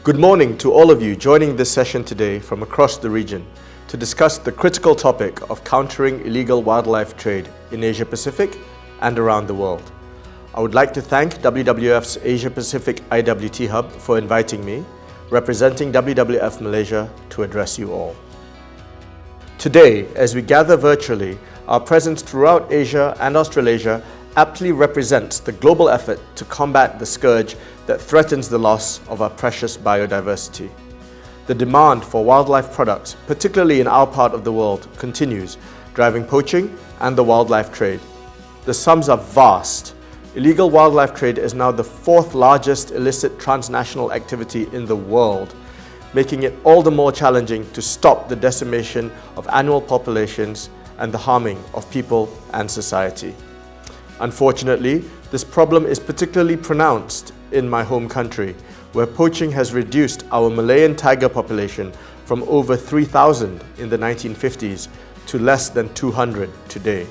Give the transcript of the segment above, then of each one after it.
Good morning to all of you joining this session today from across the region to discuss the critical topic of countering illegal wildlife trade in Asia Pacific and around the world. I would like to thank WWF's Asia Pacific IWT Hub for inviting me, representing WWF Malaysia, to address you all. Today, as we gather virtually, our presence throughout Asia and Australasia aptly represents the global effort to combat the scourge that threatens the loss of our precious biodiversity. The demand for wildlife products, particularly in our part of the world, continues, driving poaching and the wildlife trade. The sums are vast. Illegal wildlife trade is now the fourth largest illicit transnational activity in the world, making it all the more challenging to stop the decimation of annual populations and the harming of people and society. Unfortunately, this problem is particularly pronounced in my home country, where poaching has reduced our Malayan tiger population from over 3,000 in the 1950s to less than 200 today.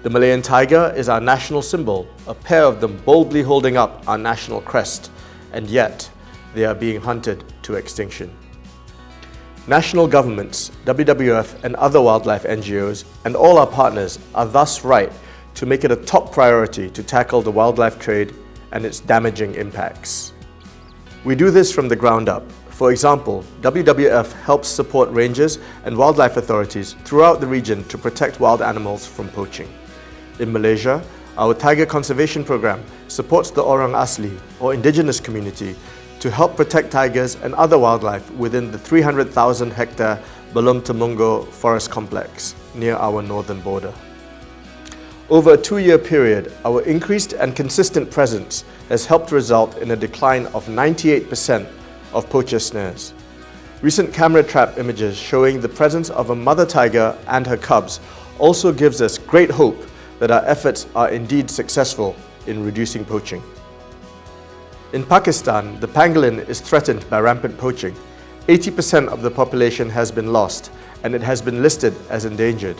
The Malayan tiger is our national symbol, a pair of them boldly holding up our national crest, and yet they are being hunted to extinction. National governments, WWF and other wildlife NGOs, and all our partners are thus right to make it a top priority to tackle the wildlife trade and its damaging impacts. We do this from the ground up. For example, WWF helps support rangers and wildlife authorities throughout the region to protect wild animals from poaching. In Malaysia, our Tiger Conservation Program supports the Orang Asli, or indigenous community, to help protect tigers and other wildlife within the 300,000 hectare Belum Temungo Forest Complex near our northern border. Over a 2-year period, our increased and consistent presence has helped result in a decline of 98% of poacher snares. Recent camera trap images showing the presence of a mother tiger and her cubs also gives us great hope that our efforts are indeed successful in reducing poaching. In Pakistan, the pangolin is threatened by rampant poaching. 80% of the population has been lost, and it has been listed as endangered.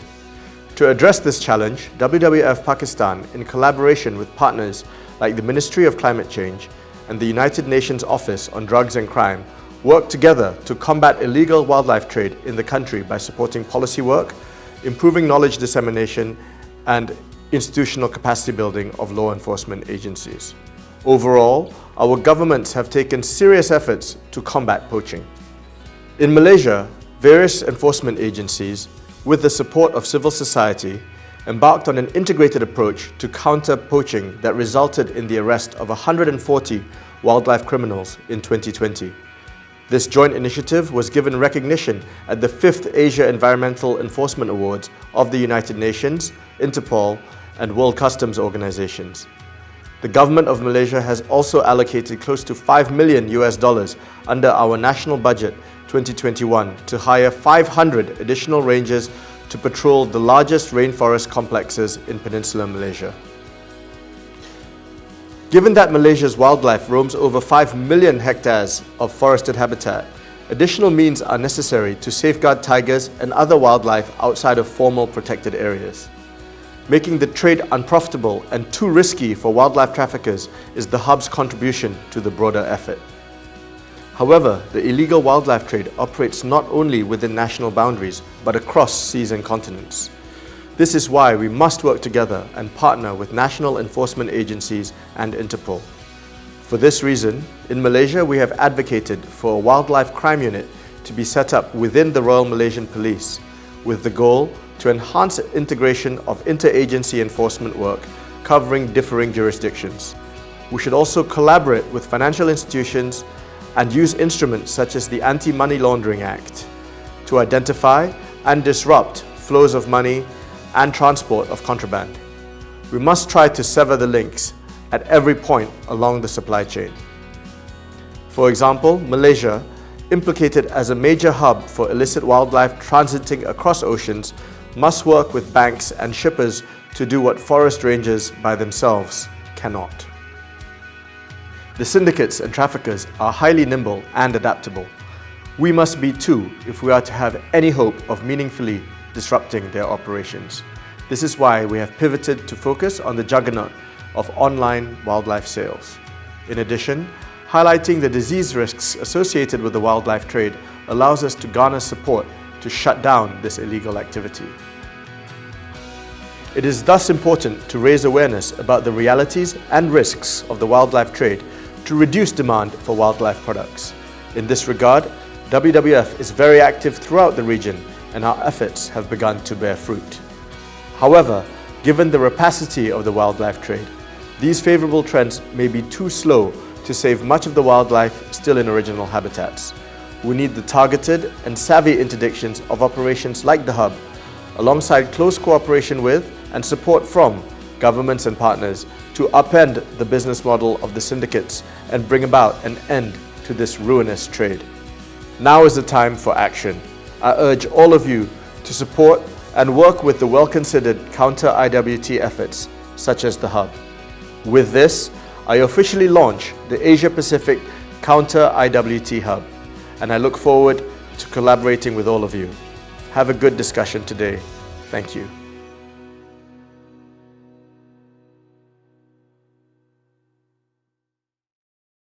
To address this challenge, WWF Pakistan, in collaboration with partners like the Ministry of Climate Change and the United Nations Office on Drugs and Crime, work together to combat illegal wildlife trade in the country by supporting policy work, improving knowledge dissemination, and institutional capacity building of law enforcement agencies. Overall, our governments have taken serious efforts to combat poaching. In Malaysia, various enforcement agencies, with the support of civil society, embarked on an integrated approach to counter poaching that resulted in the arrest of 140 wildlife criminals in 2020. This joint initiative was given recognition at the 5th Asia Environmental Enforcement Awards of the United Nations, Interpol, and World Customs Organizations. The government of Malaysia has also allocated close to $5 million under our National Budget 2021 to hire 500 additional rangers to patrol the largest rainforest complexes in Peninsular Malaysia. Given that Malaysia's wildlife roams over 5 million hectares of forested habitat, additional means are necessary to safeguard tigers and other wildlife outside of formal protected areas. Making the trade unprofitable and too risky for wildlife traffickers is the Hub's contribution to the broader effort. However, the illegal wildlife trade operates not only within national boundaries, but across seas and continents. This is why we must work together and partner with national enforcement agencies and Interpol. For this reason, in Malaysia, we have advocated for a wildlife crime unit to be set up within the Royal Malaysian Police, with the goal to enhance integration of interagency enforcement work covering differing jurisdictions. We should also collaborate with financial institutions and use instruments such as the Anti-Money Laundering Act to identify and disrupt flows of money and transport of contraband. We must try to sever the links at every point along the supply chain. For example, Malaysia, implicated as a major hub for illicit wildlife transiting across oceans, must work with banks and shippers to do what forest rangers by themselves cannot. The syndicates and traffickers are highly nimble and adaptable. We must be too if we are to have any hope of meaningfully disrupting their operations. This is why we have pivoted to focus on the juggernaut of online wildlife sales. In addition, highlighting the disease risks associated with the wildlife trade allows us to garner support to shut down this illegal activity. It is thus important to raise awareness about the realities and risks of the wildlife trade to reduce demand for wildlife products. In this regard, WWF is very active throughout the region, and our efforts have begun to bear fruit. However, given the rapacity of the wildlife trade, these favorable trends may be too slow to save much of the wildlife still in original habitats. We need the targeted and savvy interdictions of operations like the Hub, alongside close cooperation with and support from governments and partners to upend the business model of the syndicates and bring about an end to this ruinous trade. Now is the time for action. I urge all of you to support and work with the well-considered counter-IWT efforts, such as the Hub. With this, I officially launch the Asia-Pacific Counter-IWT Hub, and I look forward to collaborating with all of you. Have a good discussion today. Thank you.